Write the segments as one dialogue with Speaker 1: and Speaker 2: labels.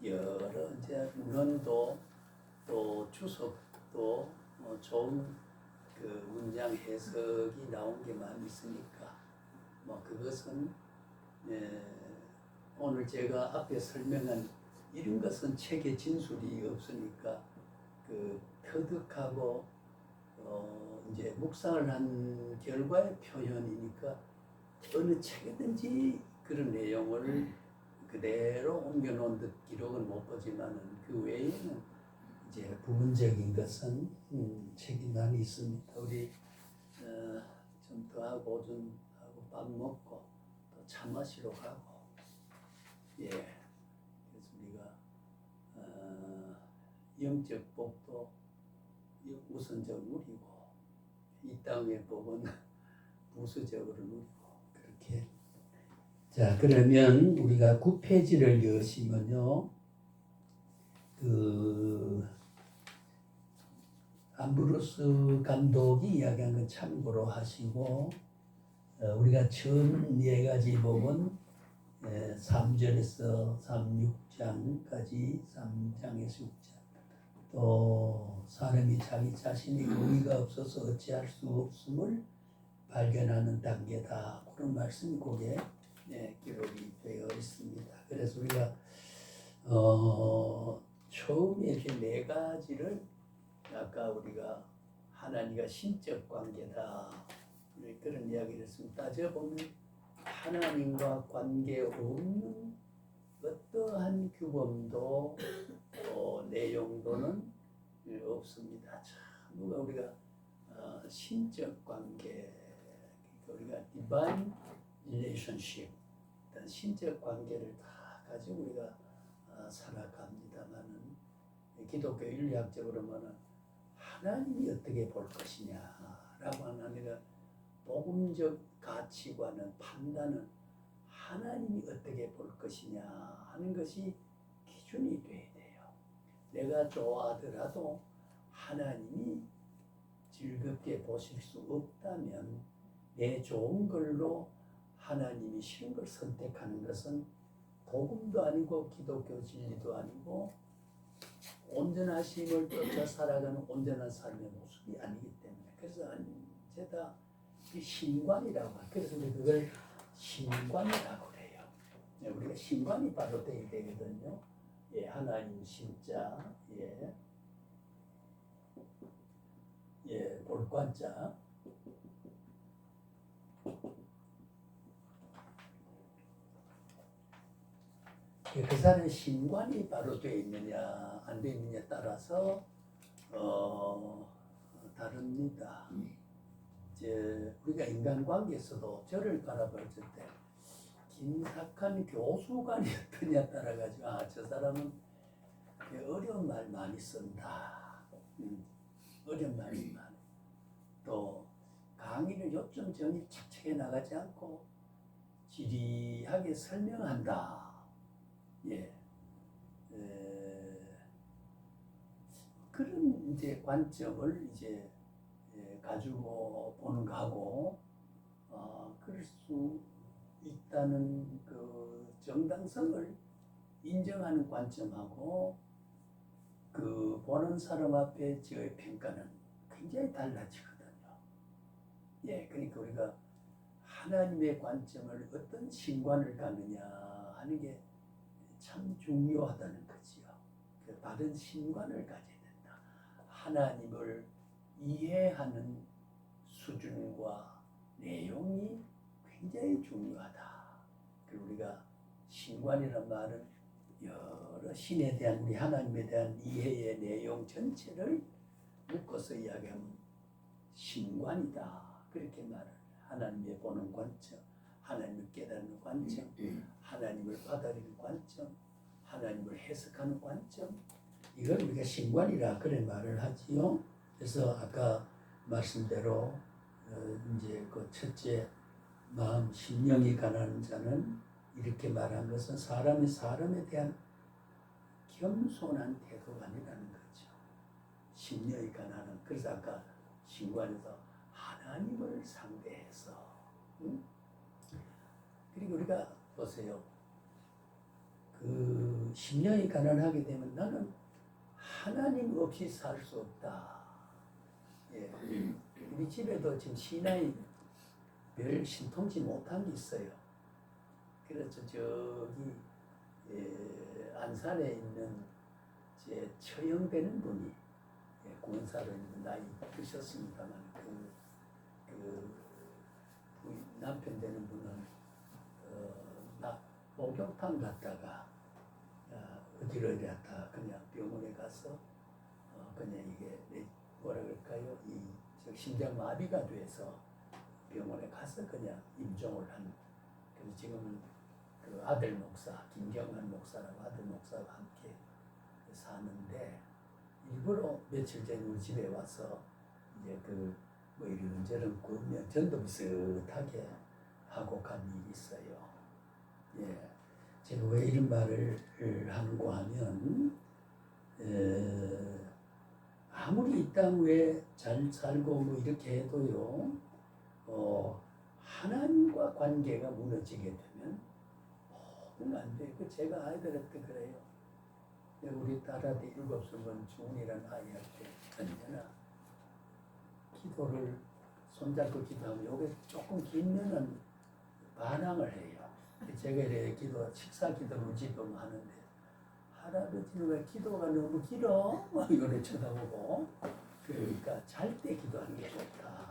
Speaker 1: 여러 이제 문헌도 또 주석도 좋은 그 문장 해석이 나온 게 많이 있으니까 그것은 오늘 제가 앞에 설명한 이런 것은 책에 진술이 없으니까 그 터득하고 이제 묵상을 한 결과의 표현이니까 어느 책이든지 그런 내용을 그대로 옮겨놓은 듯 기록은 못 보지만은 그 외에는 이제 부분적인 것은 책이 많이 있습니다. 우리 좀 더 하고 오줌하고 밥 먹고 또 차 마시러 가고 그래서 우리가 영적 복도 우선적 누리고 이 땅의 복은 부수적으로 누리고 그렇게. 자, 그러면 우리가 9페이지를 여시면요, 그 암브로스 감독이 이야기한 건 참고로 하시고, 우리가 처음 4가지 복은 3절에서 6장까지 3장에서 6장, 또 사람이 자기 자신이 의의가 없어서 어찌할 수 없음을 발견하는 단계다, 그런 말씀이 거기에 기록이 되어 있습니다. 그래서 우리가 처음에 이렇게 4가지를 아까 우리가 하나님과 신적 관계다 그런 이야기를 했습니다. 따져보면 하나님과 관계 없는 어떠한 규범도 내용도는 없습니다. 전부가 우리가 신적 관계, 우리가 divine relationship, 신적 관계를 다 가지고 우리가 살아갑니다만은 기독교 윤리학적으로 보면 하나님이 어떻게 볼 것이냐라고 하는 복음적 가치관은 판단은 하나님이 어떻게 볼 것이냐 하는 것이 기준이 돼야 돼요. 내가 좋아하더라도 하나님이 즐겁게 보실 수 없다면 내 좋은 걸로 하나님이 싫은 걸 선택하는 것은 복음도 아니고 기독교 진리도 아니고 온전하심을 쫓아 살아가는 온전한 삶의 모습이 아니기 때문에, 그래서 언제다 신관이라고 해요. 그래서 우리 그걸 신관이라고 그래요. 우리가 신관이 바로 되어야 되거든요. 하나님 신자, 볼관자. 그 사람의 신관이 바로 되어 있느냐 안 되어 있느냐에 따라서 다릅니다. 이제 우리가 인간관계에서도 저를 바라볼 때 김학한 교수관이 어떠냐에 따라 가지고 저 사람은 어려운 말 많이 쓴다. 어려운 말이 많아. 또 강의를 요점 정리 착착해 나가지 않고 지리하게 설명한다. 그런 이제 관점을 이제 가지고 보는 거하고 그럴 수 있다는 그 정당성을 인정하는 관점하고 그 보는 사람 앞에 저의 평가는 굉장히 달라지거든요. 그러니까 우리가 하나님의 관점을 어떤 신관을 갖느냐 하는 게 참 중요하다는 거지요. 그 바른 신관을 가져야 된다. 하나님을 이해하는 수준과 내용이 굉장히 중요하다. 그리고 우리가 신관이라는 말은 여러 신에 대한 우리 하나님에 대한 이해의 내용 전체를 묶어서 이야기하면 신관이다. 그렇게 말을 하나님의 보는 관점, 하나님을 깨닫는 관점, 하나님을 받아들이는 관점, 하나님을 해석하는 관점, 이걸 우리가 신관이라 그래 말을 하지요. 그래서 아까 말씀대로 이제 그 첫째 마음 심령이 가난한 자는 이렇게 말한 것은 사람이 사람에 대한 겸손한 태도가 아니라는 거죠. 심령이 가난한. 그래서 아까 신관에서 하나님을 상대해서 그리고 우리가 보세요. 그 심령이 가난하게 되면 나는 하나님 없이 살 수 없다. 예. 우리 집에도 지금 신앙이 별 신통치 못한 게 있어요. 그래서 저기 안산에 있는 제 처형되는 분이 구원사로 나이 드셨습니다만 남편 되는 분은 목욕탕 갔다가 어디로 갔다 그냥 병원에 가서 그냥 이게 뭐라 그럴까요? 저 심장마비가 돼서 병원에 가서 그냥 임종을 한. 그래서 지금은 그 아들 목사 김경환 목사라고 아들 목사와 함께 사는데 일부러 며칠 전에 우리 집에 와서 이제 뭐 이런저런 구면 전도 비슷하게 하고 간 일이 있어요. 예, 제가 왜 이런 말을 하는고 하면 아무리 이 땅 위에 잘 살고 뭐 이렇게 해도요, 하나님과 관계가 무너지게 되면 모든 안 돼요. 제가 아이들한테 그래요. 우리 딸한테 7번 중이라는 아이한테 언제나 기도를 손잡고 기도하면 요게 조금 길면은 반항을 해요. 제가 이렇게 식사 기도를 집으면 하는데 할아버지는 왜 기도가 너무 길어? 막 이거를 쳐다보고 그러니까 잘 때 기도하는 게 좋다.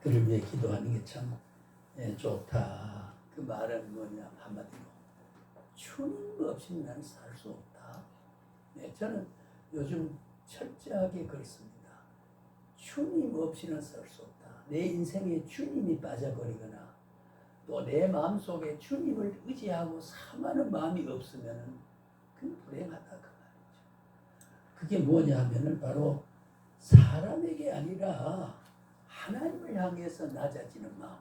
Speaker 1: 그를 위해 기도하는 게 참 좋다. 그 말은 뭐냐 한마디로 주님 없이는 나는 살 수 없다. 저는 요즘 철저하게 그렇습니다. 주님 없이는 살 수 없다. 내 인생에 주님이 빠져버리거나 또 내 마음속에 주님을 의지하고 사모하는 마음이 없으면 그건 불행하다 그 말이죠. 그게 뭐냐 하면은 바로 사람에게 아니라 하나님을 향해서 낮아지는 마음.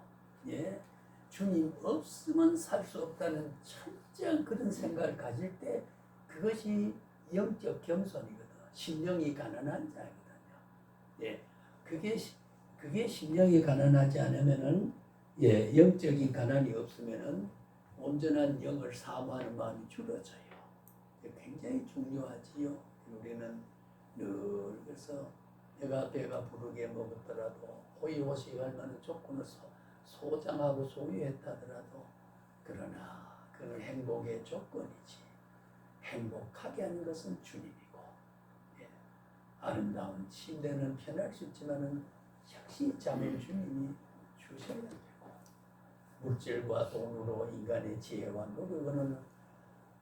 Speaker 1: 예. 주님 없으면 살 수 없다는 철저한 그런 생각을 가질 때 그것이 영적 겸손이거든. 심령이 가난한 자이거든요. 예. 그게 심령이 가난하지 않으면은 영적인 가난이 없으면은 온전한 영을 사모하는 마음이 줄어져요. 굉장히 중요하지요. 우리는 늘 그래서 내가 배가 부르게 먹었더라도 호의호식 할 만한 조건을 소장하고 소유했다더라도 그러나 그는 행복의 조건이지. 행복하게 하는 것은 주님이고 아름다운 침대는 편할 수 있지만은 역시 잠을 주님이 주셔야 되고 물질과 돈으로 인간의 지혜와 노력은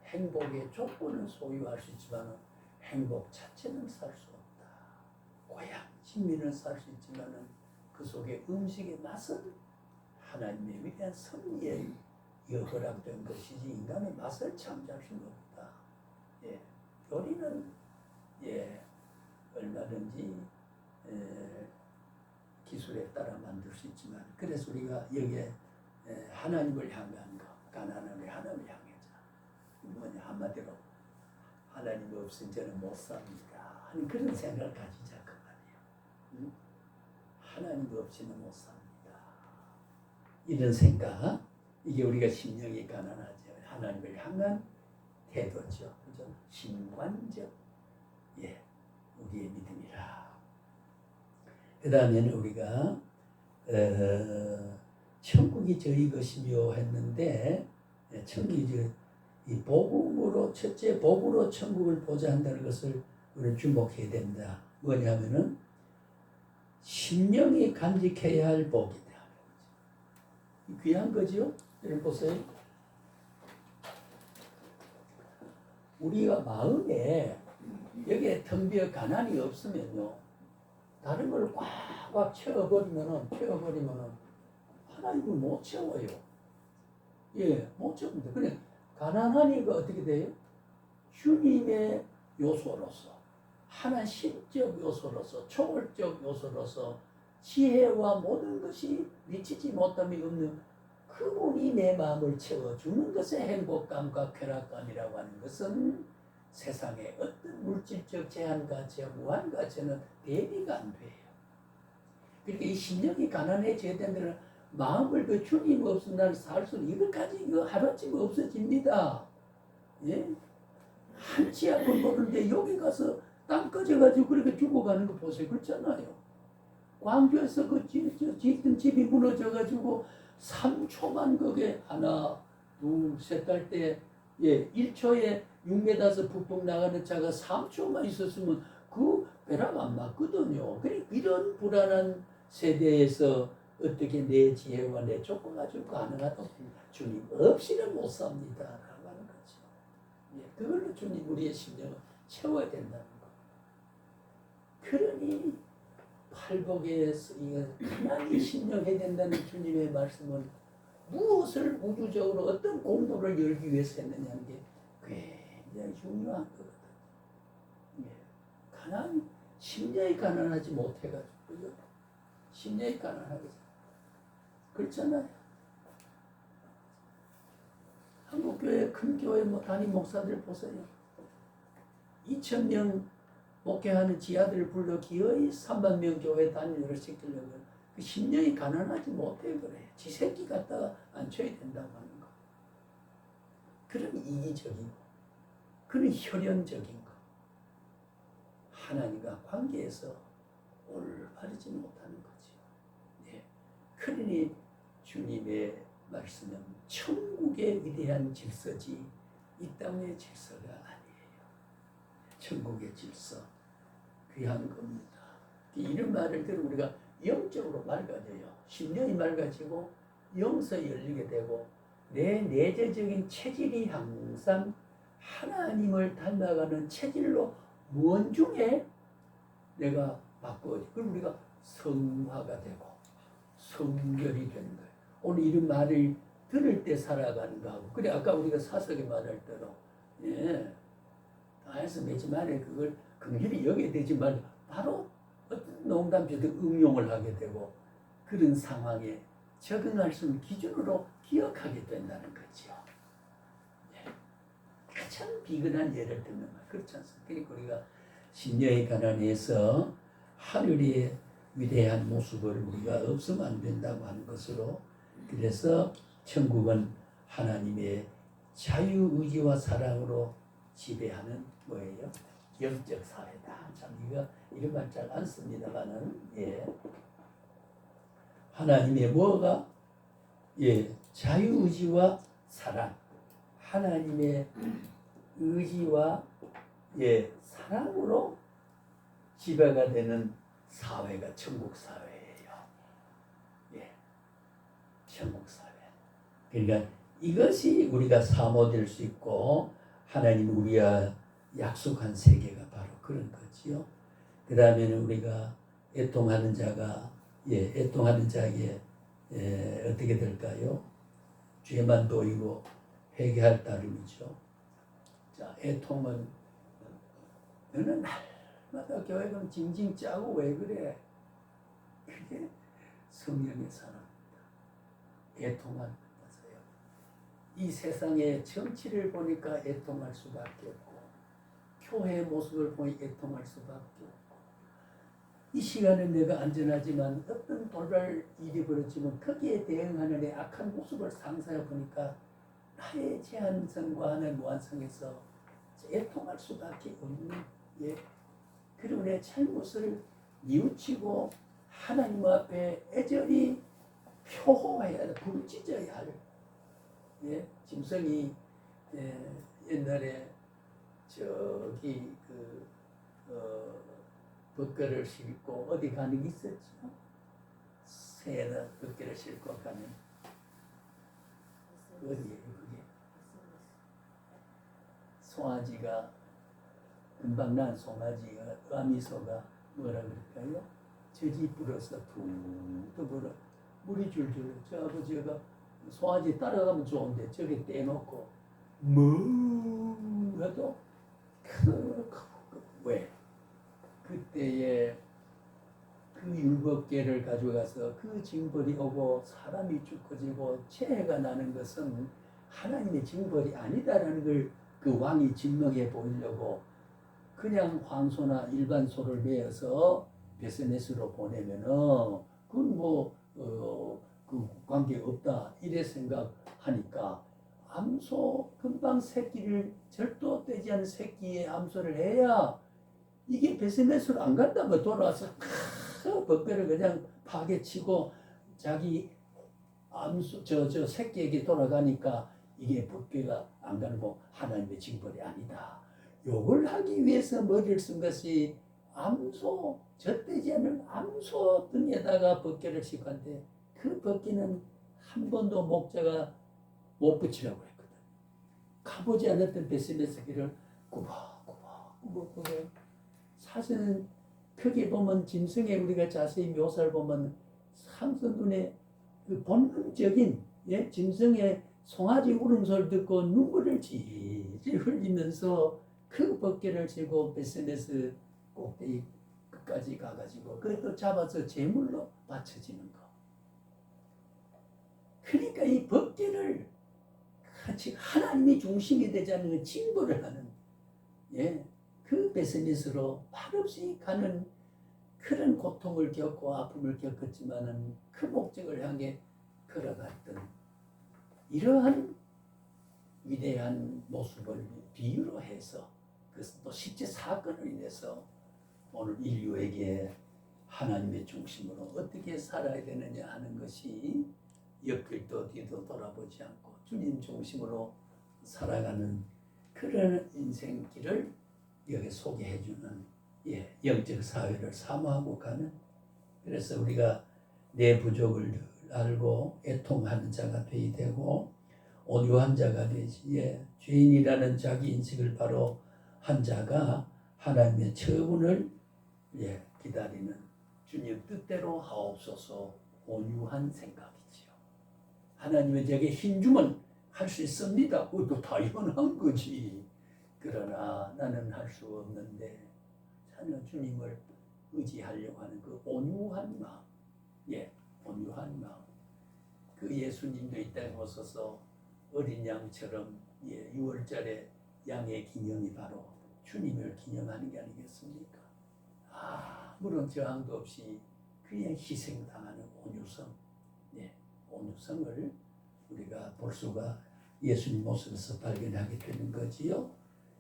Speaker 1: 행복의 조건을 소유할 수 있지만 행복 자체는 살 수 없다. 고향, 진미는 살 수 있지만 그 속에 음식의 맛은 하나님의 위대한 섭리에 허락된 것이지 인간의 맛을 창조할 수는 없다. 요리는 얼마든지 기술에 따라 만들 수 있지만 그래서 우리가 여기에 하나님을 향한 것, 가난함의 하나님을 향해자. 뭐냐 한마디로 하나님이 없으면 저는 못 삽니다 하는 그런 생각을 가지자 그 말이에요. 하나님 없이는 못 삽니다. 이런 생각, 이게 우리가 심령이 가난하죠. 하나님을 향한 태도죠. 그죠? 신관적, 우리의 믿음이라. 그 다음에는 우리가 천국이 저희 것이며 했는데 천국이 이 복음으로 첫째 복으로 천국을 보자 한다는 것을 우리는 주목해야 됩니다. 뭐냐면은 심령이 간직해야 할 복이다. 귀한 거죠. 여러분 보세요. 우리가 마음에 여기에 텅 비어 가난이 없으면요, 다른 걸 꽉꽉 채워버리면은 하나님을 못 채워요. 못 채웁니다. 그래 가난하니까 어떻게 돼요? 주님의 요소로서, 하나님 신적 요소로서, 초월적 요소로서 지혜와 모든 것이 미치지 못함이 없는 그분이 내 마음을 채워주는 것의 행복감과 쾌락감이라고 하는 것은 세상의 어떤 물질적 제한가치와 무한가치는 대비가 안 돼요. 그러니까 이 심령이 가난해져야 된다는 마음을 그 주님 없으면 나는 살 수는 이것까지 하루쯤 없어집니다. 예? 한치 앞을 모르는데 여기 가서 땅 꺼져가지고 그렇게 죽어가는 거 보세요. 그렇잖아요. 광주에서 그 짓던 집이 무너져가지고 3초만 그게 하나, 둘, 셋 달 때, 예, 1초에 6m에서 북북 나가는 차가 3초만 있었으면 그 벼락 안 맞거든요. 그러니까 이런 불안한 세대에서 어떻게 내 지혜와 내 조건 가지고 가능하다. 주님 없이는 못 삽니다. 라고 하는 거죠. 예, 그걸로 주님 우리의 심령을 채워야 된다는 거. 그러니 팔복에서 하나님이 심령해야 된다는 주님의 말씀은 무엇을 우주적으로 어떤 공부를 열기 위해서 했느냐는 게 굉장히 중요한 거거든요. 예. 심령이 가난하지 못해가지고요. 심령이 가난하게 그렇잖아요. 한국교회 큰 교회 담임 목사들 보세요. 2,000명 목회하는 지하들을 불러 기어이 3만 명 교회 단위를 시키려고 그 심령이 가난하지 못해 그래. 지 새끼 갖다가 앉혀야 된다고 하는 거. 그런 이기적이고 그런 혈연적인 거. 하나님과 관계에서 올바르지 못하는 거죠. 네. 그러니 주님의 말씀은 천국의 위대한 질서지 이 땅의 질서가 아니에요. 천국의 질서 귀한 겁니다. 이런 말을 들으면 우리가 영적으로 맑아져요. 심령이 맑아지고 영성이 열리게 되고 내 내재적인 체질이 항상 하나님을 닮아가는 체질로 무언 중에 내가 바꿔지. 그럼 우리가 성화가 되고 성결이 되는 거예요. 오늘 이런 말을 들을 때 살아가는 거하고 그래 아까 우리가 사석에 말할 대로 예. 다 해서 매지 말에 그걸 긍휼히 여겨야 되지만 바로 어떤 농담처럼 응용을 하게 되고 그런 상황에 적응할 수 있는 기준으로 기억하게 된다는 거죠. 예. 가장 비근한 예를 들면 그렇지 않습니까? 그러니까 우리가 심령의 가난에서 하늘의 위대한 모습을 우리가 없으면 안 된다고 하는 것으로 그래서 천국은 하나님의 자유의지와 사랑으로 지배하는 뭐예요? 영적 사회다. 참 이런 말 잘 안 씁니다만은 예. 하나님의 뭐가 예 자유의지와 사랑, 하나님의 의지와 예 사랑으로 지배가 되는 사회가 천국 사회예요. 예, 천국 사회. 그러니까 이것이 우리가 사모될 수 있고 하나님 우리가 약속한 세계가 바로 그런 거지요. 그 다음에는 우리가 애통하는 자가 애통하는 자에게 어떻게 될까요? 죄만 보이고 회개할 따름이죠. 자, 애통은 너는 날마다 교회 가면 징징 짜고 왜 그래? 그게 성령의 사랑입니다. 애통하는 거예요. 이 세상의 정치를 보니까 애통할 수밖에 없고 교회의 모습을 보니 애통할 수밖에 없고 이 시간에 내가 안전하지만 어떤 돌발 일이 벌어지면 거기에 대응하는 내 악한 모습을 상상해 보니까 나의 제한성과 하나의 무한성에서 애통할 수밖에 없는 그리고 내 잘못을 뉘우치고 하나님 앞에 애절히 표호해야 할, 부르짖어야 할 짐승이 옛날에 저기 벗개를 싣고 어디 가는 게 있었죠. 새는 벗개를 싣고 가는 어디에 그게 송아지가 금방 난 송아지가 아미소가 뭐라 그럴까요? 젖이 불어서 퉁퉁 불어 물이 줄줄 저 아버지가 송아지 따라가면 좋은데 저기 떼놓고 뭐 해도 왜 그때에 그 율법계를 가져가서 그 징벌이 오고 사람이 죽어지고 재해가 나는 것은 하나님의 징벌이 아니다라는 걸 그 왕이 증명해 보이려고 그냥 황소나 일반 소를 내어서 베스메스로 보내면은 그건 그 관계 없다 이래 생각하니까 암소 금방 새끼를 절도 떼지 않은 새끼의 암소를 해야 이게 베스메스로 안 간다면 돌아와서 벗겨를 그냥 파괴치고 자기 암소 저 새끼에게 돌아가니까 이게 벗겨가 안 가는 거 하나님의 징벌이 아니다. 요걸 하기 위해서 머리를 쓴 것이 암소 젖되지 않은 암소 등에다가 벗겨를 싣고 한데 그 벗기는 한 번도 목자가 못 붙이라고 했거든. 가보지 않았던 베스메스기를 꾸벅꾸벅 사실은 표기 보면 짐승에 우리가 자세히 묘사를 보면 항상 눈에 그 본능적인 짐승의 송아지 울음소리를 듣고 눈물을 질질 흘리면서 그 벗개를 쥐고 베스메스 꼭대기 끝까지 가가지고 그것도 잡아서 제물로 바쳐지는 거. 그러니까 이 벗개를 같이 하나님이 중심이 되지 않는 징벌을 하는 그 베스메스로 말없이 가는 그런 고통을 겪고 아픔을 겪었지만은 그 목적을 향해 걸어갔던 이러한 위대한 모습을 비유로 해서 또 실제 사건을 인해서 오늘 인류에게 하나님의 중심으로 어떻게 살아야 되느냐 하는 것이 옆길도 뒤도 돌아보지 않고 주님 중심으로 살아가는 그런 인생길을 여기 소개해주는 영적 사회를 사모하고 가는 그래서 우리가 내 부족을 알고 애통하는 자가 되어야 되고 온유한 자가 되지 죄인이라는 자기 인식을 바로 한 자가 하나님의 처분을 기다리는 주님 뜻대로 하옵소서 온유한 생각이지요. 하나님의 제게 힘 주면 할 수 있습니다. 그것도 당연한 거지. 그러나 나는 할 수 없는데 저는 주님을 의지하려고 하는 그 온유한 마음, 온유한 마음. 그 예수님도 이 땅에 오셔서 어린 양처럼 6월절에 양의 기념이 바로 주님을 기념하는 게 아니겠습니까? 아무런 저항도 없이 그냥 희생당하는 온유성, 온유성을 우리가 볼 수가 예수님 모습에서 발견하게 되는 거지요.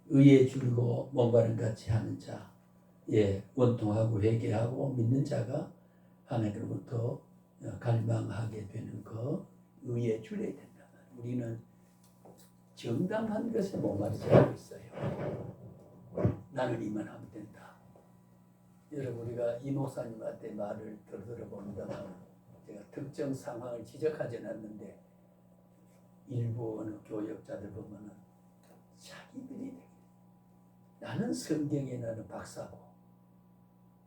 Speaker 1: 의에 줄고 뭔가를 같이 하는 자, 원통하고 회개하고 믿는 자가 하나님으로부터 갈망하게 되는 거 의에 줄여야 된다. 우리는 정당한 것에 목마르고 있어요. 나는 이만 하면 된다. 여러분 우리가 이 목사님한테 말을 들어본다면 제가 특정 상황을 지적하지는 않는데 일부 어느 교역자들 보면은 자기들이 나는 성경에 나는 박사고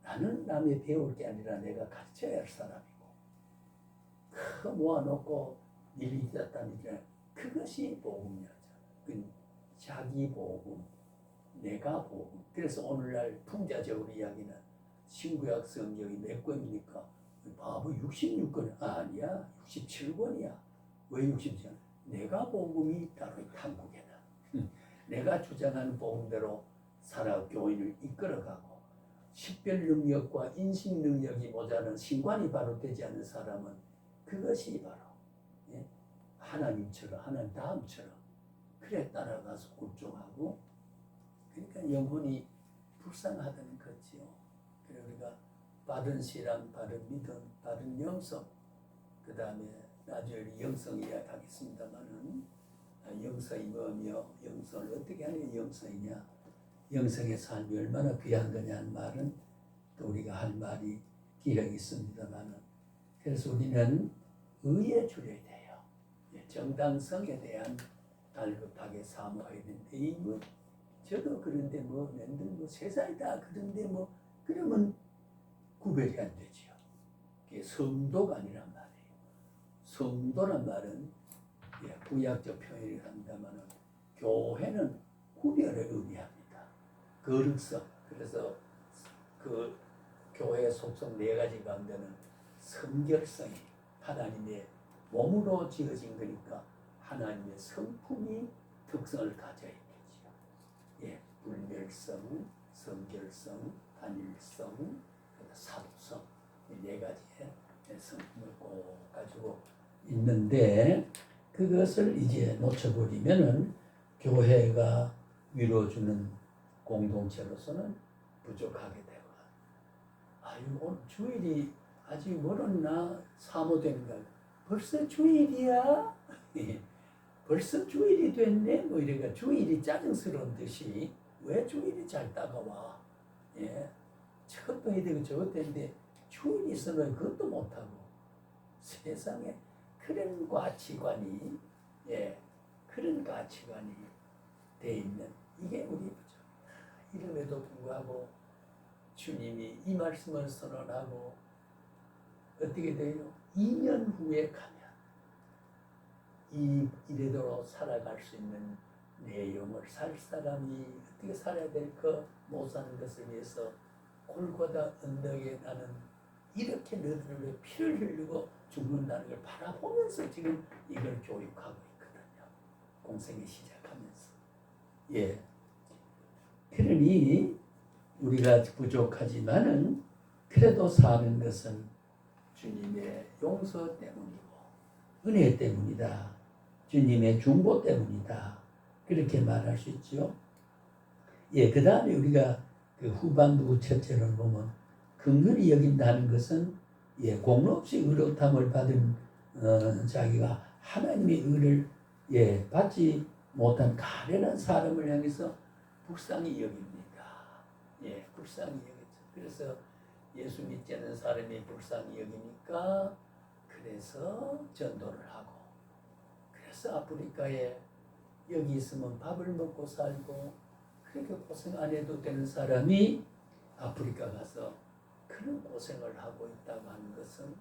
Speaker 1: 나는 남의 배울 게 아니라 내가 가르쳐야 할 사람이고 그 모아놓고 일이 있었다니 그것이 복음이었죠. 자기 복음, 내가 복음. 그래서 오늘날 풍자적으로 이야기는 신구약 성경이 몇 권입니까? 바보 66권 아니야 67권이야. 왜 67권? 내가 복음이 따로 있다 한국에는. 내가 주장하는 복음대로 살아 교인을 이끌어가고 식별 능력과 인식 능력이 모자란 신관이 바로 되지 않는 사람은 그것이 바로 하나님처럼 하나님 다음처럼 그래 따라가서 굴종하고 그러니까 영혼이 불쌍하다는 거지요. 그래 우리가 바른 신앙, 바른 믿음, 바른 영성 그 다음에 나중에 영성 이야기하겠습니다만은 영성이 뭐며 영성을 어떻게 하는 영성이냐 영성의 삶이 얼마나 귀한 거냐는 말은 또 우리가 할 말이 기력이 있습니다만은 그래서 우리는 의에 줄여야 돼요. 정당성에 대한 달급하게 사모해야 되는데 이 뭐 저도 그런데 뭐 맨들 뭐 세상이 다 그런데 뭐 그러면 구별이 안 되지요. 그게 성도가 아니란 말이에요. 성도란 말은 구약적 표현을 한다면은 교회는 구별을 의미합니다. 거룩성. 그래서 그 교회의 속성 4가지 가운데는 성결성이 하나님의 몸으로 지어진 거니까 하나님의 성품이 특성을 가져야 되지요. 불멸성, 성결성, 단일성, 사도성 이 4가지의 성품을 꼭 가지고 있는데 그것을 이제 놓쳐버리면은 교회가 위로주는 공동체로서는 부족하게 되고, 아유 오늘 주일이 아직 멀었나 사모된가, 벌써 주일이야? 예. 벌써 주일이 됐네? 뭐 이러니까 주일이 짜증스러운 듯이 왜 주일이 잘 다가와? 예. 저것도 해야 되고 저것도 해야 되는데 주일이 있으면 그것도 못하고, 세상에 그런 가치관이, 예, 그런 가치관이 돼 있는 이게 우리 부족. 이름에도 불구하고 주님이 이 말씀을 선언하고 어떻게 돼요? 2년 후에 가면 이 이래대로 살아갈 수 있는 내용을 살 사람이 어떻게 살아야 될까 못 사는 것을 위해서 골고다 언덕에 나는 이렇게 너희들 왜 피를 흘리고 죽는다는 걸 바라보면서 지금 이걸 교육하고 있거든요. 공생이 시작하면서. 예. 그러니 우리가 부족하지만은 그래도 사는 것은 주님의 용서 때문이고 은혜 때문이다. 주님의 중보 때문이다. 그렇게 말할 수 있죠. 예, 그 다음에 우리가 그 후반부 첫째를 보면 긍휼히 여긴다는 것은, 예, 공로 없이 의롭다함을 받은 자기가 하나님의 의를, 예, 받지 못한 가련한 사람을 향해서 불쌍히 여깁니다. 예, 불쌍히 여기죠. 그래서 예수 믿지 않는 사람이 불쌍히 여기니까 그래서 전도를 하고, 그래서 아프리카에 여기 있으면 밥을 먹고 살고 그렇게 고생 안 해도 되는 사람이 아프리카 가서 그런 고생을 하고 있다고 하는 것은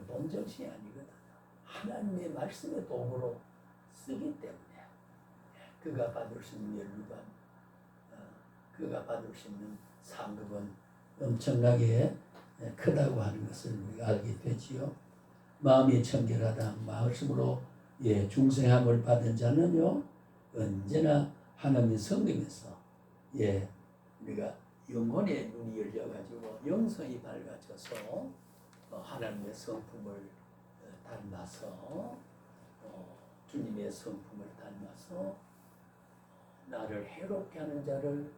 Speaker 1: 동정심이 아니거든요. 하나님의 말씀의 도구로 쓰기 때문에 그가 받을 수 있는 연루감, 그가 받을 수 있는 상급은 엄청나게 크다고 하는 것을 우리가 알게 되지요. 마음이 청결하다, 말씀으로, 예, 중생함을 받은 자는요 언제나 하나님의 성령에서, 예, 우리가 영혼의 눈이 열려가지고 영성이 밝아져서 하나님의 성품을 닮아서, 주님의 성품을 닮아서 나를 해롭게 하는 자를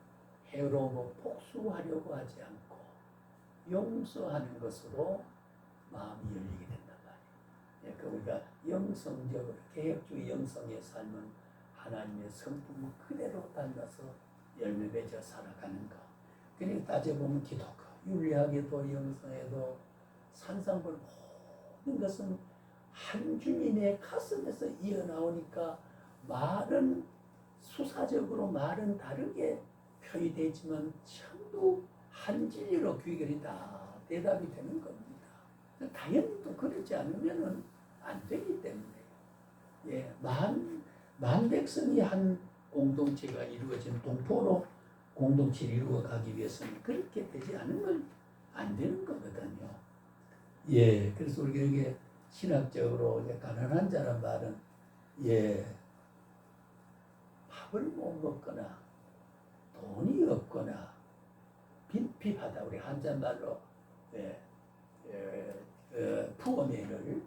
Speaker 1: 해로움으로 복수하려고 하지 않고 용서하는 것으로 마음이 열리게 된단 말이에요. 예, 그 우리가 영성적으로 개혁주의 영성의 삶은 하나님의 성품을 그대로 닮아서 열매 맺어 살아가는 것. 그러니까 따져보면 기독교, 윤리학에도 영성에도 산상볼 모든 것은 한 주님의 가슴에서 이어나오니까 말은 수사적으로 말은 다르게 표현되지만 전부 한 진리로 귀결이 다 대답이 되는 겁니다. 당연히 또 그러지 않으면 안 되기 때문에, 예, 만 백성이 한 공동체가 이루어진 동포로 공동체를 이루어가기 위해서는 그렇게 되지 않으면 안 되는 거거든요. 예, 그래서 우리가 이게 신학적으로 가난한 자란 말은, 예, 밥을 못 먹거나 돈이 없거나 빈핍하다, 우리 한자말로, 예, 푸어맨을,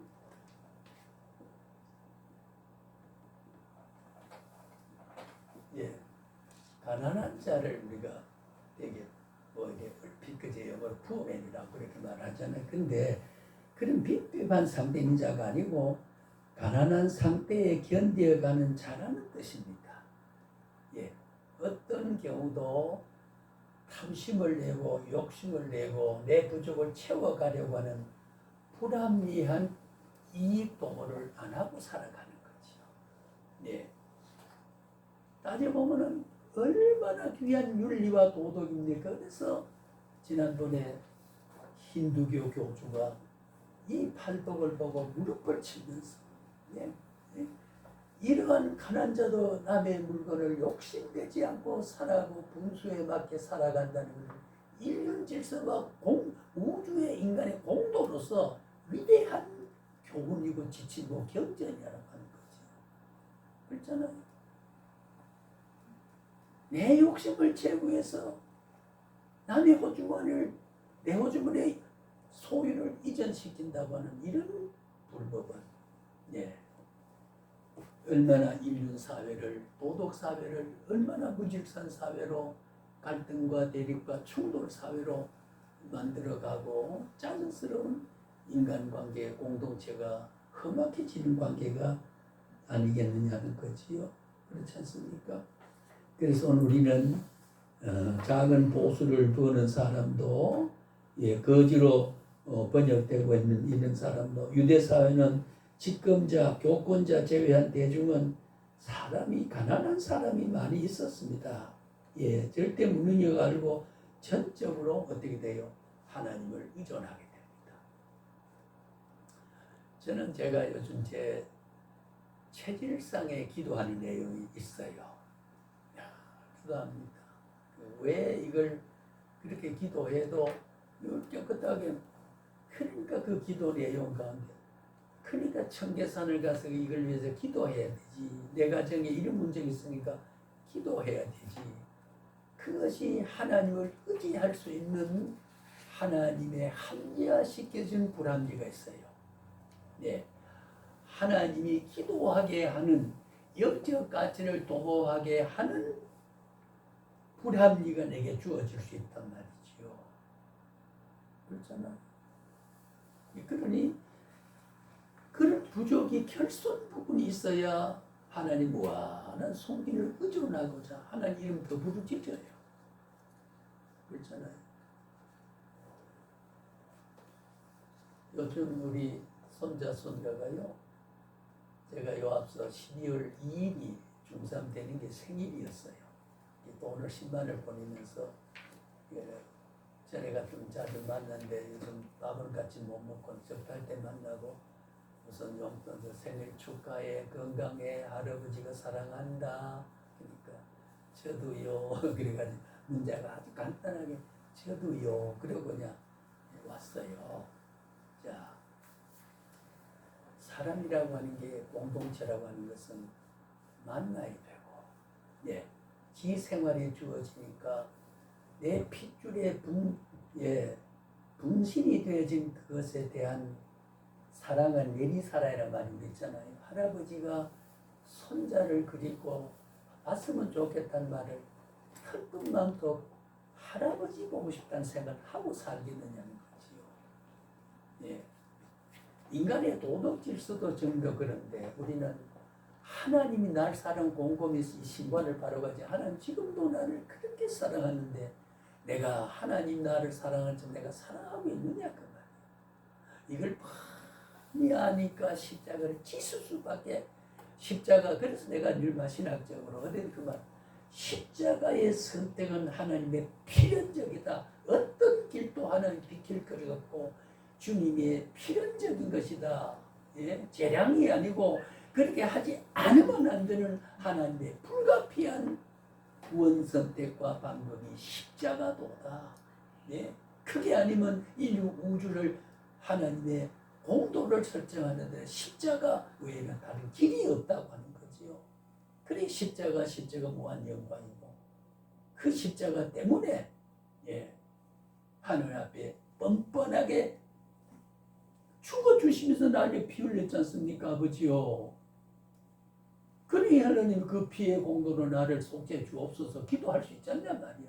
Speaker 1: 예, 가난한 자를 우리가 되게 뭐 이게 얼핏 영어로 푸어맨이라고 그렇게 말하잖아요. 근데 그런 빈핍한 상태인 자가 아니고 가난한 상태에 견뎌가는 자라는 뜻입니다. 예, 어떤 경우도 탐심을 내고 욕심을 내고 내 부족을 채워가려고 하는 불합리한 이익 도모를 안 하고 살아가는 거죠. 예, 따져보면은 얼마나 귀한 윤리와 도덕입니까? 그래서 지난번에 힌두교 교주가 이 팔복을 보고 무릎을 치면서, 예, 예, 이러한 가난 자도 남의 물건을 욕심내지 않고 살아가고 분수에 맞게 살아간다는 것은 인륜 질서와 우주의 인간의 공도로서 위대한 교훈이고 지치고 경전이라고 하는 거죠. 그렇잖아요. 내 욕심을 채우해서 남의 호주머니를 내 호주머니의 소유를 이전시킨다고 하는 이런 불법은, 예, 얼마나 인륜 사회를, 도덕 사회를 얼마나 무질서한 사회로, 갈등과 대립과 충돌 사회로 만들어가고 짜증스러운 인간관계, 공동체가 험악해지는 관계가 아니겠느냐는 거지요. 그렇지 않습니까? 그래서 오늘 우리는 작은 보수를 두는 사람도, 거지로 번역되고 있는 이런 사람도, 유대사회는 집권자, 교권자 제외한 대중은 사람이, 가난한 사람이 많이 있었습니다. 절대 무능력 알고 전적으로 어떻게 돼요? 하나님을 의존하게 됩니다. 저는 제가 요즘 제 체질상에 기도하는 내용이 있어요. 기도합니다. 왜 이걸 그렇게 기도해도 깨끗하게, 그러니까 그 기도 내용 가운데, 그러니까 청계산을 가서 이걸 위해서 기도해야 되지. 내 가정에 이런 문제가 있으니까 기도해야 되지. 그것이 하나님을 의지할 수 있는 하나님의 합리화시켜준 불합리가 있어요. 하나님이 기도하게 하는, 영적 가치를 도모하게 하는 불합리가 내게 주어질 수 있단 말이지요. 그렇잖아. 그러니 그런 부족이, 결손 부분이 있어야 하나님 무한한 성기를 의존하고자 하나님 이름 더 부르짖어요. 그렇잖아요. 요즘 우리 손자 손자가요, 제가 요 앞서 12월 2일이 중3 되는 게 생일이었어요. 또 오늘 10만을 보내면서 전에 같으면 자주 만났는데 요즘 밥을 같이 못 먹고 접할 때 만나고, 우선 용돈 생일 축하해, 건강해, 할아버지가 사랑한다. 그러니까 저도요. 그래가지고 문자가 아주 간단하게 저도요. 그러고 그냥 왔어요. 자, 사람이라고 하는 게, 공동체라고 하는 것은 만나야 되고, 지 생활이 주어지니까 내 핏줄에 분신이 되어진 그것에 대한 사랑은 내리사랑이라는 말이 있잖아요. 할아버지가 손자를 그리고 봤으면 좋겠다는 말을 털끝만도 할아버지 보고 싶다는 생각을 하고 살겠느냐는 거지요. 인간의 도덕 질서도 전부 그런데, 우리는 하나님이 날 사랑 곰곰이 이 신관을 바라보지, 하나님 지금도 나를 그렇게 사랑하는데 내가 하나님 나를 사랑할 줄 내가 사랑하고 있느냐 그 말이야. 이걸 많이 아니까 십자가를 찢을 수밖에. 십자가, 그래서 내가 늘 신학적으로 어디 그 말, 십자가의 선택은 하나님의 필연적이다. 어떤 길도 하나님 비킬 것이 없고 주님의 필연적인 것이다. 재량이 아니고 그렇게 하지 않으면 안 되는 하나님의 불가피한 구원 선택과 방법이 십자가도다. 그게 아니면 인류 우주를 하나님의 공도를 설정하는데 십자가 외에는 다른 길이 없다고 하는 거지요. 그래 십자가 무한 영광이고, 그 십자가 때문에 하늘 앞에 뻔뻔하게 죽어주시면서 나에게 피 흘렸지 않습니까, 아버지요. 그러니 하나님 그 피의 공로로 나를 속죄해 주옵소서 기도할 수 있지 않냐 말이야.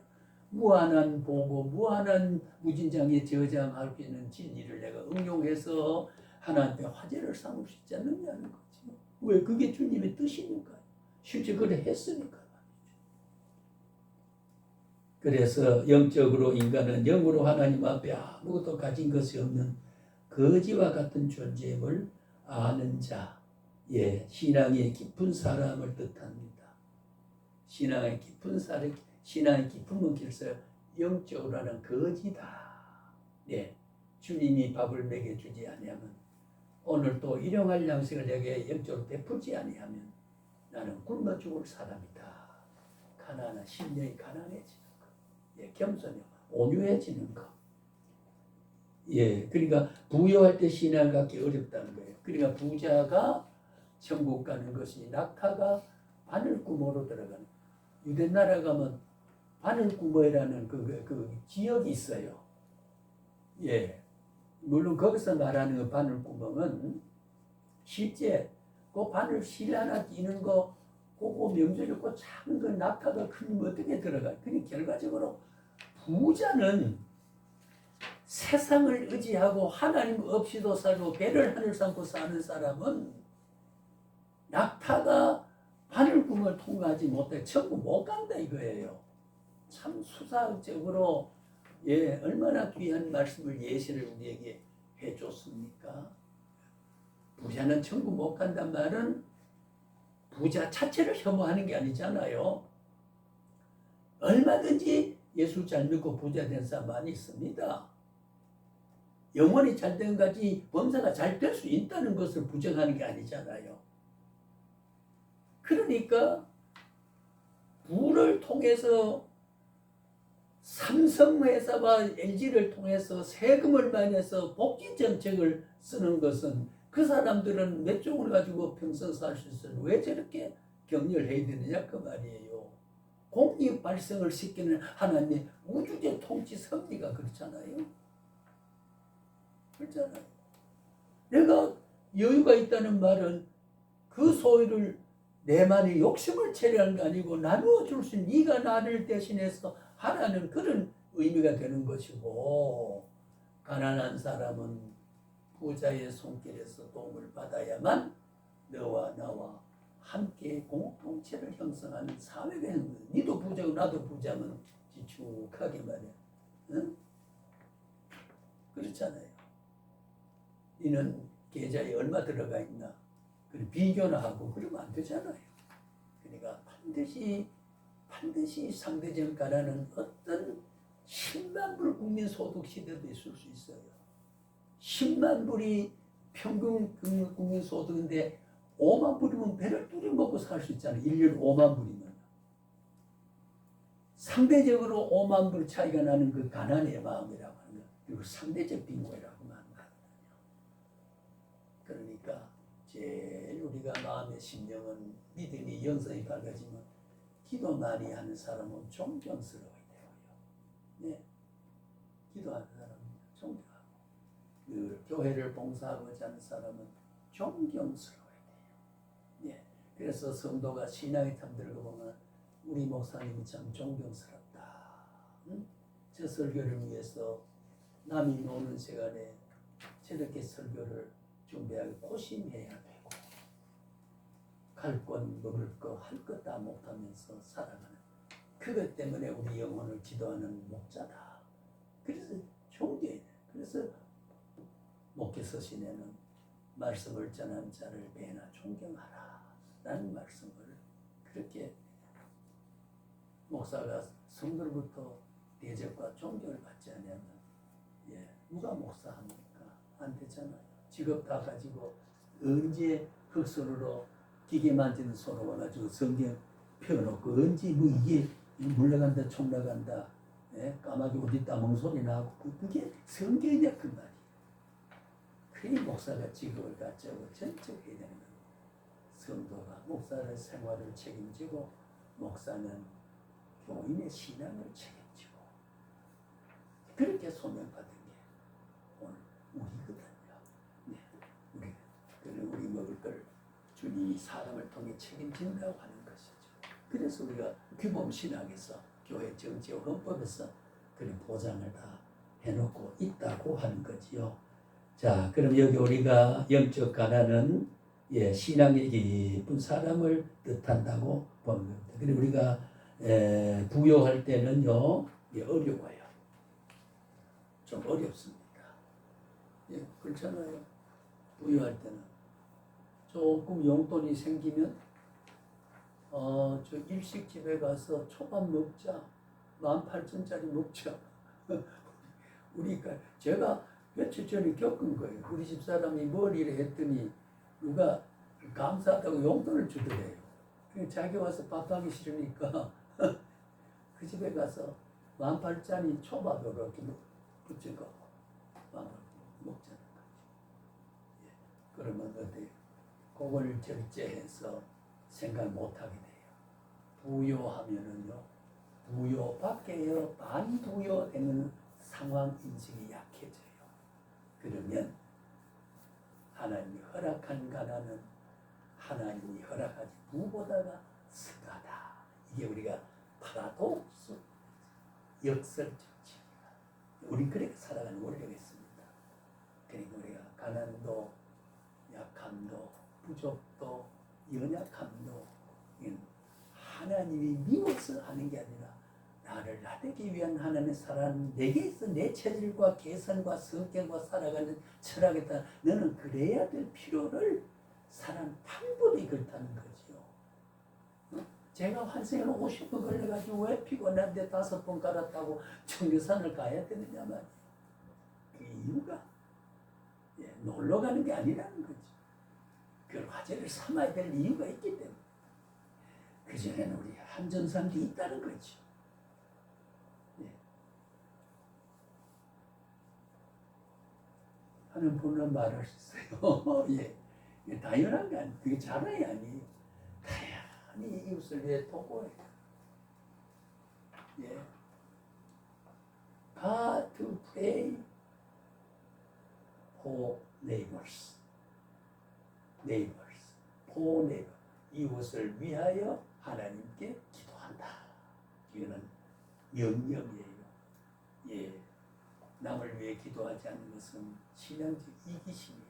Speaker 1: 무한한 보고, 무한한 무진장에 저장할 수 있는 진리를 내가 응용해서 하나님께 화제를 삼을 수 있지 않느냐는 거지. 왜? 그게 주님의 뜻이니까. 실제 그래 했으니까 말이죠. 그래서 영적으로 인간은 영으로 하나님 앞에 아무것도 가진 것이 없는 거지와 같은 존재임을 아는 자, 신앙의 깊은 사람을 뜻합니다. 신앙의 깊은 사람, 신앙의 깊은 길서 영적으로 하는 거지다. 주님이 밥을 먹여주지 아니하면, 오늘 또 일용할 양식을 내게 영적으로 베풀지 아니하면 나는 굶어 죽을 사람이다. 가난한 심령이 가난해지는 것, 겸손히 온유해지는 것. 그러니까 부여할 때 신앙을 갖기 어렵다는 거예요. 그러니까 부자가 천국 가는 것이, 낙타가 바늘구멍으로 들어가는. 유대 나라 가면 바늘구멍이라는 그 지역이 있어요. 물론 거기서 말하는 그 바늘구멍은 실제 그 바늘 실 하나 끼는 거, 그거 명절에 그 작은 거 낙타가 크면 어떻게 들어가? 그러니 결과적으로 부자는 세상을 의지하고 하나님 없이도 살고 배를 하늘 삼고 사는 사람은 낙타가 바늘구멍을 통과하지 못해 전부 못 간다 이거예요. 참 수사적으로 얼마나 귀한 말씀을 예시를 우리에게 해줬습니까? 부자는 천국 못 간단 말은 부자 자체를 혐오하는 게 아니잖아요. 얼마든지 예수 잘 믿고 부자 된 사람 많이 있습니다. 영혼이 잘 된 것까지 범사가 잘 될 수 있다는 것을 부정하는 게 아니잖아요. 그러니까 부를 통해서 삼성회사와 LG를 통해서 세금을 많이 해서 복지 정책을 쓰는 것은 그 사람들은 몇 종을 가지고 평생 살 수 있어요. 왜 저렇게 격려해야 되느냐 그 말이에요. 공익 발생을 시키는 하나님의 우주적 통치 섭리가 그렇잖아요. 그렇잖아요. 내가 여유가 있다는 말은 그 소유를 내만의 욕심을 채려하는 게 아니고 나누어 줄 수 있는 네가 나를 대신해서 하라는 그런 의미가 되는 것이고, 가난한 사람은 부자의 손길에서 도움을 받아야만 너와 나와 함께 공동체를 형성하는 사회가 있는 거예요. 니도 부자고 나도 부자면 지축하게 말이야. 응? 그렇잖아요. 이는 계좌에 얼마 들어가 있나 그리고 비교나 하고 그러면 안 되잖아요. 그러니까 반드시 상대적 가난은 어떤 10만 불 국민 소득 시대도 있을 수 있어요. 10만 불이 평균 국민 소득인데 5만 불이면 배를 뚫어 먹고 살 수 있잖아요. 1년 5만 불이면. 상대적으로 5만 불 차이가 나는 그 가난의 마음이라고 하는 거. 그리고 상대적 빈곤이라고 하는 거거든요. 그러니까 제일 우리가 마음의 심령은 믿음이 영성이 밝아지면 기도 많이 하는 사람은 존경스러워야 돼요. 네. 기도하는 사람은 존경하고, 그 교회를 봉사하고자 하는 사람은 존경스러워야 돼요. 네. 그래서 성도가 신앙의 탐 들고 보면 우리 목사님이 참 존경스럽다. 응? 저 설교를 위해서 남이 노는 시간에 저렇게 설교를 준비하고 고심해야 되고, 갈 것, 먹을 것, 할 것 다 못하면서 살아가는, 그것 때문에 우리 영혼을 기도하는 목자다. 그래서 존경해. 그래서 목회 서신에는 말씀을 전한 자를 배나 존경하라 라는 말씀을 그렇게, 목사가 성도로부터 대접과 존경을 받지 않으면 누가 목사합니까? 안 되잖아요. 직업 다 가지고 언제 흑손으로 기계 만지는 손으로 와가지고 성경 펴놓고 언제 뭐 이게 물러간다 총나간다 까마귀 어디 따먹는 소리 나고 그게 성경이냐 그 말이에요. 그게 목사가 직업을 갖자고 전적해야 되는 거예요. 성도가 목사의 생활을 책임지고, 목사는 교인의 신앙을 책임지고, 그렇게 소명받은 게 오늘 우리거든요. 네. 우리 먹을 걸 주님이 사람을 통해 책임진다고 하는 것이죠. 그래서 우리가 규범신학에서 교회 정치와 헌법에서 그런 보장을 다 해놓고 있다고 하는 거지요. 자, 그럼 여기 우리가 영적 가난은 신앙의 깊은 사람을 뜻한다고 보는 겁니다. 그리고 우리가 부요할 때는요, 어려워요. 좀 어렵습니다. 그렇잖아요. 부요할 때는 조금 용돈이 생기면 저 일식집에 가서 초밥 먹자, 18,000짜리 먹자. 우리가 제가 며칠 전에 겪은 거예요. 우리 집 사람이 뭘 이래 했더니 누가 감사하다고 용돈을 주더래요. 자기 와서 밥하기 싫으니까 그 집에 가서 18,000짜리 초밥을 이렇게 붙여서 먹자는 거죠. 그러면 어때요? 그걸 절제해서 생각 못하게 돼요. 부요하면은요, 부요 밖에요 반부요 되는 상황 인식이 약해져요. 그러면 하나님이 허락한 가난은 하나님이 허락하지 부보다가 승하다. 이게 우리가 파라독스 역설적입니다. 우리 그렇게 살아가는 원리가 있습니다. 그러니까 우리가 가난도 약함도 부족도 연약함도 하나님이 미워서 하는 게 아니라 나를 나되기 위한 하나님의 사랑, 내게서 내 체질과 개성과 성격과 살아가는 철학에 따라 너는 그래야 될 필요를 사람 방법이 그렇다는 거지요. 제가 환생을 50번 걸려가지고 왜 피곤한데 5번 갈았다고 청계산을 가야 되느냐 말이에요. 그 이유가 놀러 가는 게 아니라는 거지. 그 화제를 삼아야 될 이유가 있기 때문에. 그전에는 우리 한전산도 있다는 거죠. 하는 분은 말할 수 있어요. 예. 당연한 게 아니에요. 그게 자랑이 아니에요. 다양히 이웃을 위해 도구해요. 예. God to pray for neighbors. neighbors. for neighbor. 이웃을 위하여 하나님께 기도한다. 이거는 명령이에요. 예. 남을 위해 기도하지 않는 것은 신앙적 이기심이요.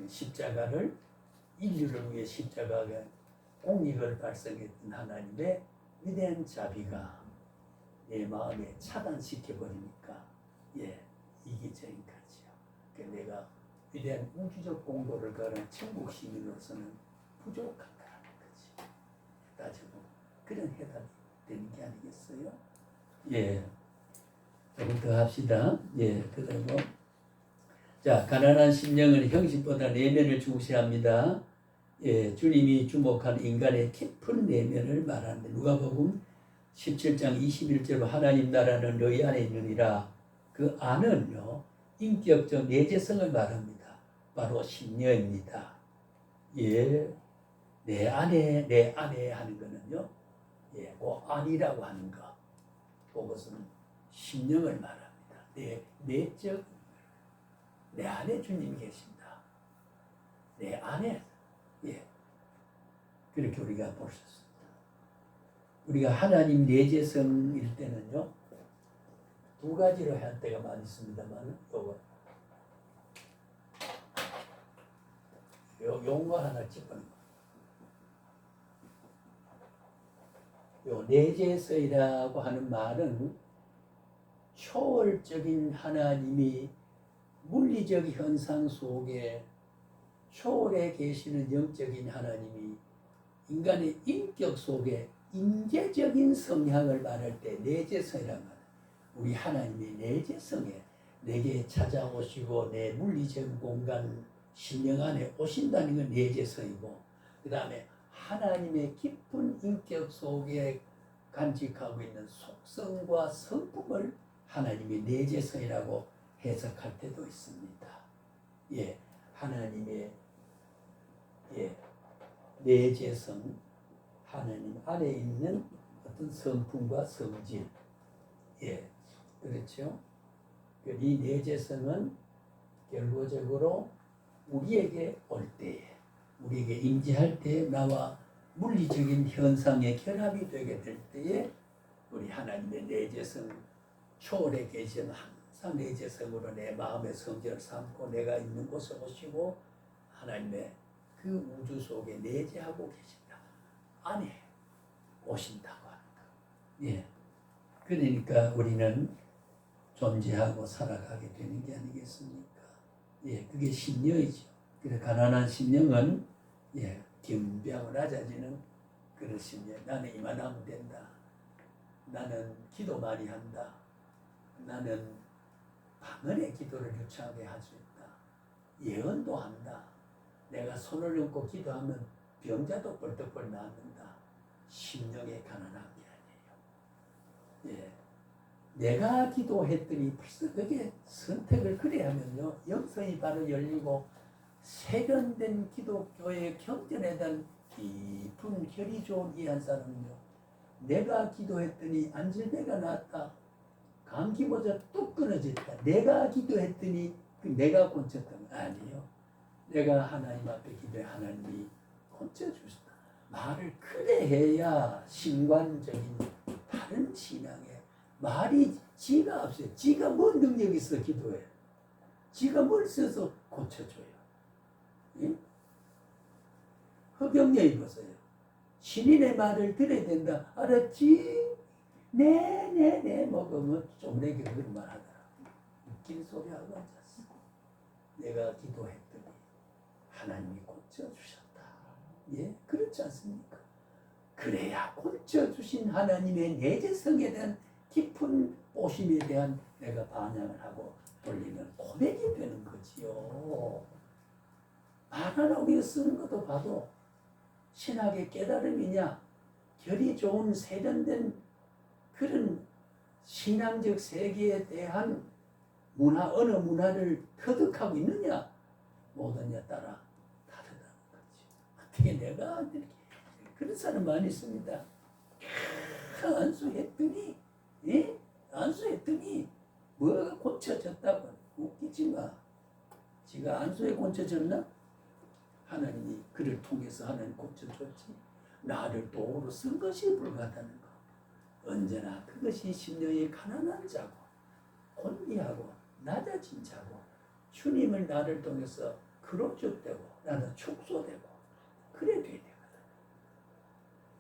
Speaker 1: 십자가를 인류를 위해 십자가가 공익을 발생했던 하나님의 위대한 자비가 내 마음에 차단시켜 버리니까 이기적인 거지요. 내가 위대한 우주적 공로를 걸은 천국 시민으로서는 부족한 거라는 거지. 따지고 그런 해답이 되는 게 아니겠어요? 예. 조금 더 합시다. 그리고 자, 가난한 심령은 형식보다 내면을 중시합니다. 주님이 주목한 인간의 깊은 내면을 말하는데 누가복음 17장 21절로 하나님 나라는 너희 안에 있느니라. 그 안은요 인격적 내재성을 말합니다. 바로 심령입니다. 내 안에 하는 거는요, 그 안이라고 하는 것, 그것은 심령을 말합니다. 내적, 내 안에 주님이 계신다. 내 안에, 그렇게 우리가 볼 수 있습니다. 우리가 하나님 내재성일 때는요, 두 가지로 할 때가 많이 있습니다만, 용어 하나 짚어는 요 내재성이라고 하는 말은 초월적인 하나님이 물리적 현상 속에 초월해 계시는 영적인 하나님이 인간의 인격 속에 인재적인 성향을 말할 때 내재성이라는 말. 우리 하나님의 내재성에 내게 찾아오시고 내 물리적 공간 심령 안에 오신다는 건 내재성이고, 그 다음에 하나님의 깊은 인격 속에 간직하고 있는 속성과 성품을 하나님의 내재성이라고 해석할 때도 있습니다. 하나님의 내재성, 하나님 안에 있는 어떤 성품과 성질, 그렇죠? 이 내재성은 결과적으로 우리에게 올 때에, 우리에게 임재할 때에 나와 물리적인 현상의 결합이 되게 될 때에 우리 하나님의 내재성 초월에 계신 항상 내재성으로 내 마음의 성질을 삼고 내가 있는 곳에 오시고 하나님의 그 우주 속에 내재하고 계신다. 안에 오신다고 하는 거. 그러니까 우리는 존재하고 살아가게 되는 게 아니겠습니까? 그게 심령이죠. 그래서 가난한 심령은 겸비하고 낮아지는 그런 심령. 나는 이만하면 된다. 나는 기도 많이 한다. 나는 방언의 기도를 유창하게 할 수 있다. 예언도 한다. 내가 손을 얹고 기도하면 병자도 벌떡벌 낫는다. 심령에 가난한 게 아니에요. 내가 기도했더니 벌써 그게 선택을 그래 하면요, 영성이 바로 열리고 세련된 기독교의 경전에 대한 깊은 혈이 좋은 이 한 사람은요, 내가 기도했더니 안질배가 났다, 감기 모자 뚝 끊어졌다, 내가 기도했더니 그 내가 고쳤던 거 아니에요. 내가 하나님 앞에 기도해 하나님이 고쳐주셨다. 말을 그래 해야 신관적인 다른 신앙에 말이 지가 없어요. 지가 뭔 능력이 있어 기도해. 지가 뭘 써서 고쳐줘요. 예? 허경영 입었어요. 신인의 말을 들어야 된다. 알았지? 네 먹으면 좀내게 그런 말 하더라. 웃긴 소리 하고 앉았어. 내가 기도했더니 하나님이 고쳐주셨다. 예? 그렇지 않습니까? 그래야 고쳐주신 하나님의 내재성에 대한 깊은 오심에 대한 내가 반응을 하고 돌리면 고백이 되는 거지요. 말 하나 우리가 쓰는 것도 봐도 신학의 깨달음이냐, 결이 좋은 세련된 그런 신앙적 세계에 대한 문화, 어느 문화를 터득하고 있느냐, 모든에 따라 다르다는 거지. 어떻게 내가 이렇게 그런 사람 많이 있습니다. 안수했더니, 예? 안수했더니 뭐가 고쳐졌다고. 웃기지 마. 지가 안수에 고쳐졌나? 하나님이 그를 통해서 하나님 고쳐줬지. 나를 도구로 쓴 것이 불가하다는 거. 언제나 그것이 심령이 가난한 자고 혼미하고 낮아진 자고 주님을 나를 통해서 그로축되고 나는 축소되고 그래 돼야 되거든.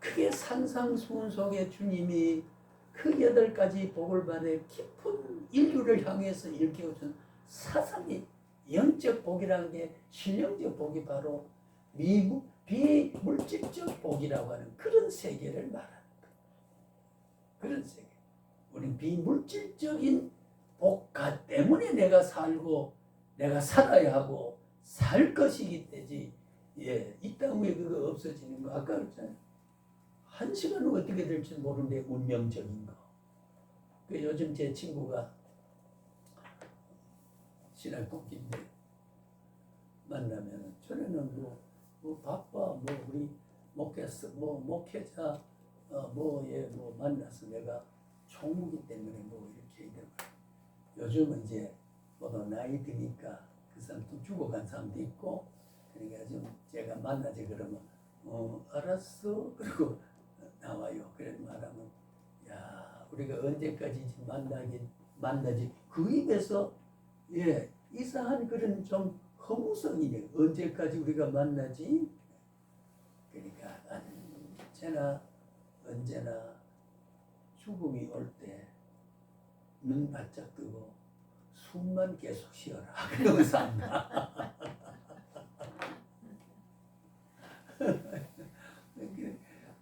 Speaker 1: 그게 산상수훈 속에 주님이 그 8가지 복을 받아 깊은 인류를 향해서 일깨워준 사상이 영적 복이라는 게 신령적 복이 바로 비물질적 복이라고 하는 그런 세계를 말하는 거예요. 그런 세계. 우리는 비물질적인 복가 때문에 내가 살고 내가 살아야 하고 살 것이기 때문에 예, 이 땅 위에 그거 없어지는 거 아까 그랬잖아요. 1시간은 어떻게 될지 모르는데 운명적인 거. 그 요즘 제 친구가 신학복인데 만나면 전에는 뭐 바빠 우리 목회자 만나서 내가 총무기 때문에 이렇게 얘기하고 요즘은 이제 나이 드니까 그 사람도 죽어간 사람도 있고 그러니까 좀 제가 만나지 그러면 알았어 그리고 나와요. 그래 말하면 야 우리가 언제까지 만나지 그 입에서 예 이상한 그런 좀 허무성이네. 언제까지 우리가 만나지? 그러니까 언제나 죽음이 올 때 눈 바짝 뜨고 숨만 계속 쉬어라. 그러면서 산다.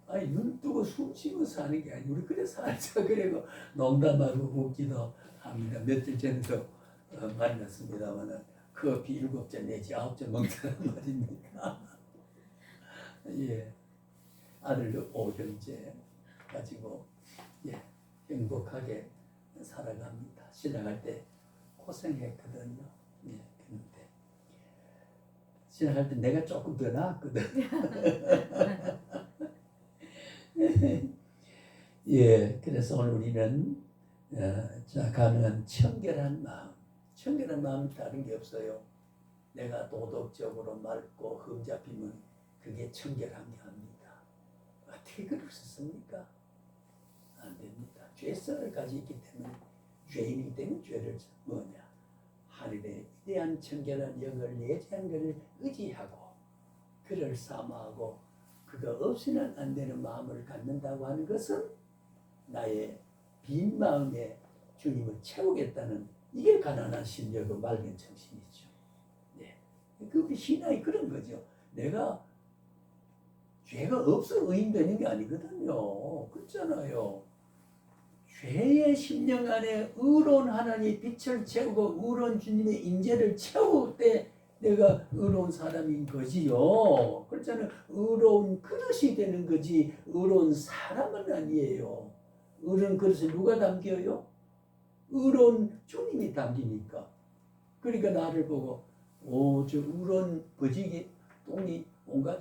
Speaker 1: 아니 눈 뜨고 숨 쉬면서 사는 게 아니고 우리 그래 살자 그래고 농담하고 웃기도 합니다. 며칠 전에도 만났습니다만은 커피 7잔 내지 9잔 먹자는 말입니까? 예, 아들도 5형제 가지고 예, 행복하게 살아갑니다. 신앙할 때 고생했거든요. 예, 그런데 신앙할 때 내가 조금 더 나았거든. 예, 그래서 오늘 우리는 가능한 청결한 마음이 다른 게 없어요. 내가 도덕적으로 맑고 흠잡히면 그게 청결한 게 아닙니다. 어떻게 그럴 수 있습니까? 안 됩니다. 죄성을 가지고 있기 때문에 죄인이기 때문에 죄를 하늘의 위대한 청결한 영을 내재한 것을 의지하고 그를 사모하고 그가 없이는 안 되는 마음을 갖는다고 하는 것은 나의 빈 마음에 주님을 채우겠다는 이게 가난한 심령과 맑은 정신이죠. 네. 그 우리 신앙이 그런 거죠. 내가 죄가 없어 의인되는 게 아니거든요. 그렇잖아요. 죄의 심령 안에 의로운 하나님의 빛을 채우고 의로운 주님의 인재를 채울 때 내가 의로운 사람인 거지요. 그렇잖아요. 의로운 그릇이 되는 거지 의로운 사람은 아니에요. 의로운 그릇을 누가 담겨요? 의로운 주님이 담기니까. 그러니까 나를 보고 저 의로운 버지기 똥이 온갖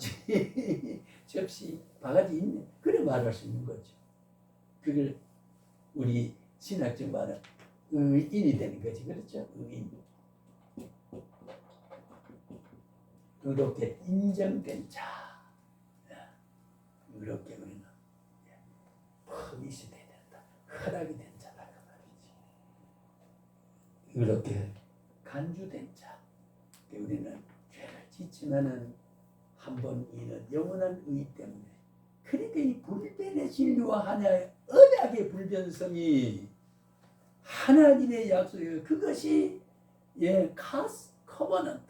Speaker 1: 접시 바가지 있네. 그래 말할 수 있는 거죠. 그걸 우리 신학적 말은 의인이 되는 거지. 그렇죠? 의인. 의롭게 인정된 자. 그렇게 우리는 퍼밋이 돼야 된다. 허락이 된 자다 그 말이지. 그렇게 간주된 자. 우리는 죄를 짓지만은 한번 이는 영원한 의 때문에. 그러니까 이 불변의 진리와 하나의 언약의 불변성이 하나님의 약속이에요. 그것이 카스 커버넌트.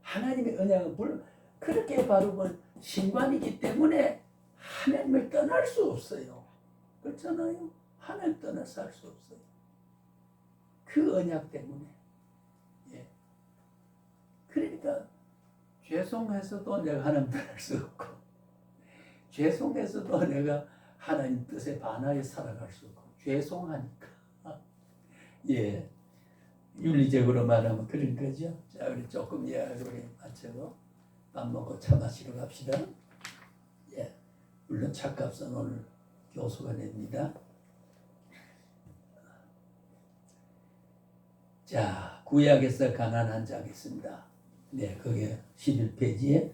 Speaker 1: 하나님의 언약은 그렇게 바르면 신관이기 때문에 하나님을 떠날 수 없어요. 그렇잖아요. 하나님 떠나서 살 수 없어요. 그 언약 때문에. 그러니까 죄송해서도 내가 하나님 떠날 수 없고, 죄송해서도 내가 하나님 뜻에 반하게 살아갈 수 없고, 죄송하니까. 윤리적으로 말하면 그런 거죠. 자, 우리 조금 우리 마치고 밥 먹고 차 마시러 갑시다. 물론 차값은 오늘 교수가 냅니다. 자, 구약에서 가난한 자가 있습니다. 그게 11페이지에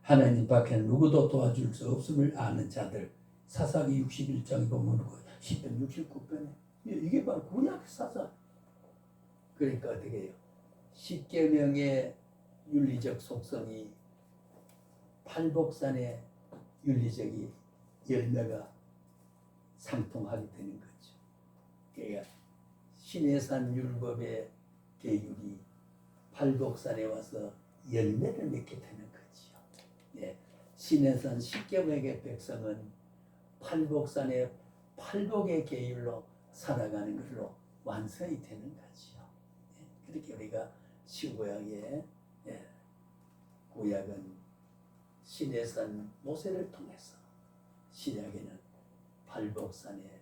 Speaker 1: 하나님 밖에는 누구도 도와줄 수 없음을 아는 자들. 사사기 61장에 보면 10편 69편에 이게 바로 구약 사사. 그러니까 어떻게 해요? 10계명의 윤리적 속성이 팔복산의 윤리적이 열매가 상통하게 되는 거죠. 그러니까 시내산 율법의 계율이 팔복산에 와서 열매를 맺게 되는 거지요. 시내산 10계명의 백성은 팔복산의 팔복의 계율로 살아가는 것으로 완성이 되는 거지요. 그렇게 우리가 신구약의 구약은 시내산 모세를 통해서, 신약에는 팔복산의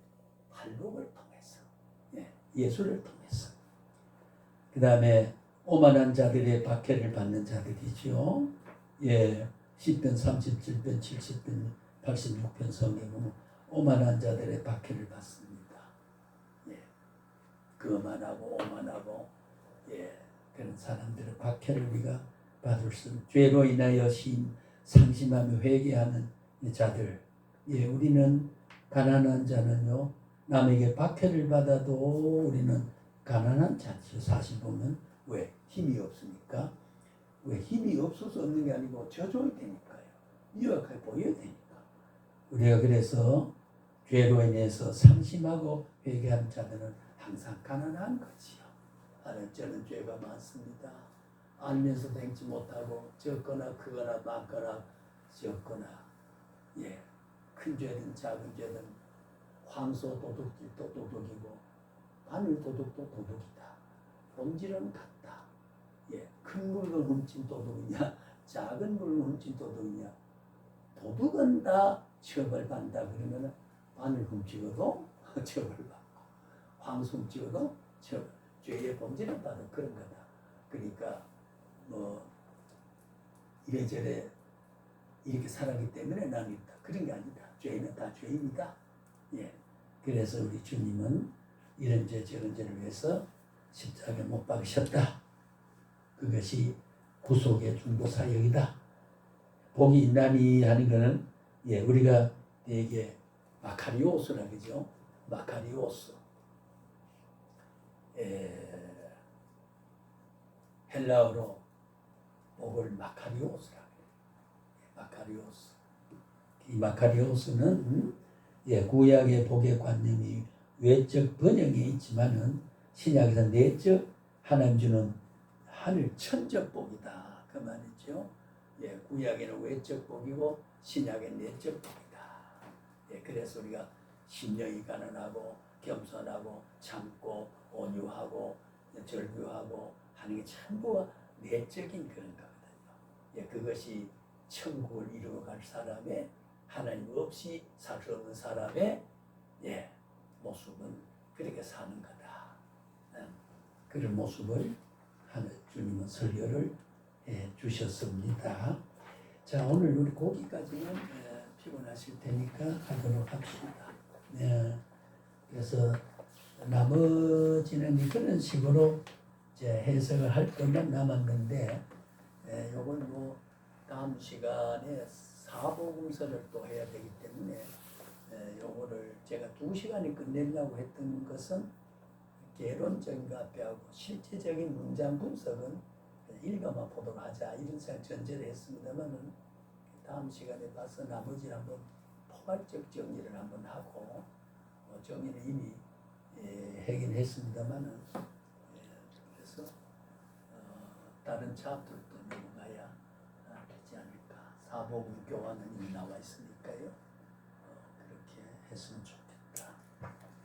Speaker 1: 팔복을 통해서, 예수를 통해서, 그 다음에 오만한 자들의 박해를 받는 자들이죠. 10편, 37편, 70편, 86편 성경에 보면 오만한 자들의 박해를 받습니다. 거만하고 오만하고 그런 사람들의 박해를 우리가 받을 수, 죄로 인하여 상심하며 회개하는 자들. 우리는 가난한 자는요, 남에게 박해를 받아도 우리는 가난한 자죠. 사실 보면 왜? 힘이 없으니까. 왜? 힘이 없어서 없는 게 아니고 져줘야 되니까요. 유약하게 보여야 되니까. 우리가 그래서 죄로 인해서 상심하고 회개하는 자들은 항상 가난한 거지요. 저는 죄가 많습니다. 알면서도 행치 못하고 적거나 크거나 많거나 적거나 큰 죄든 작은 죄든 황소 도둑질도 도둑이고 바늘 도둑도 도둑이다. 본질은 같다. 큰 물건 훔친 도둑이냐 작은 물건 훔친 도둑이냐, 도둑은 다 처벌받는다. 그러면 바늘 훔치고도 처벌받고 황소 훔치고도 처벌. 죄의 본질은 바로 그런 거다. 그러니까 이래저래 이렇게 살았기 때문에 나는 있다. 그런 게 아니다. 죄는 다 죄입니다. 그래서 우리 주님은 이런 죄 저런 죄를 위해서 십자가에 못 박으셨다. 그것이 구속의 중보 사역이다. 복이 있나니 하는 것은 우리가 되게 마카리오스라 그죠? 마카리오스. 헬라어로 복을 마카리오스라 그래요. 마카리오스. 이 마카리오스는 구약의 복의 관념이 외적 번영에 있지만은 신약에서 내적 하나님 주는 하늘 천적 복이다. 그 말이죠. 구약에는 외적 복이고 신약에는 내적 복이다. 그래서 우리가 심령이 가난하고 겸손하고 참고 온유하고 절규하고 하는 게 전부 내적인 그런 거거든요. 그것이 천국을 이루어갈 사람의, 하나님 없이 살 수 없는 사람의 모습은 그렇게 사는 거다. 그런 모습을 주님은 설교를 주셨습니다. 자, 오늘 우리 거기까지는 피곤하실 테니까 하도록 합시다. 그래서 나머지는 그런 식으로 이제 해석을 할 것만 남았는데, 요걸 다음 시간에 사복음서를 또 해야 되기 때문에 요거를 제가 2시간에 끝내려고 했던 것은 개론적인 것 앞에하고 실제적인 문장 분석은 읽어만 보도록 하자 이런 생각 전제를 했습니다만은 다음 시간에 봐서 나머지를 한번 포괄적 정리를 한번 하고 정리를 이미 하긴 했습니다만은 그래서 다른 챕터도 넘어가야 되지 않을까. 사복음 교환은 이미 나와 있으니까요. 그렇게 했으면 좋겠습니다.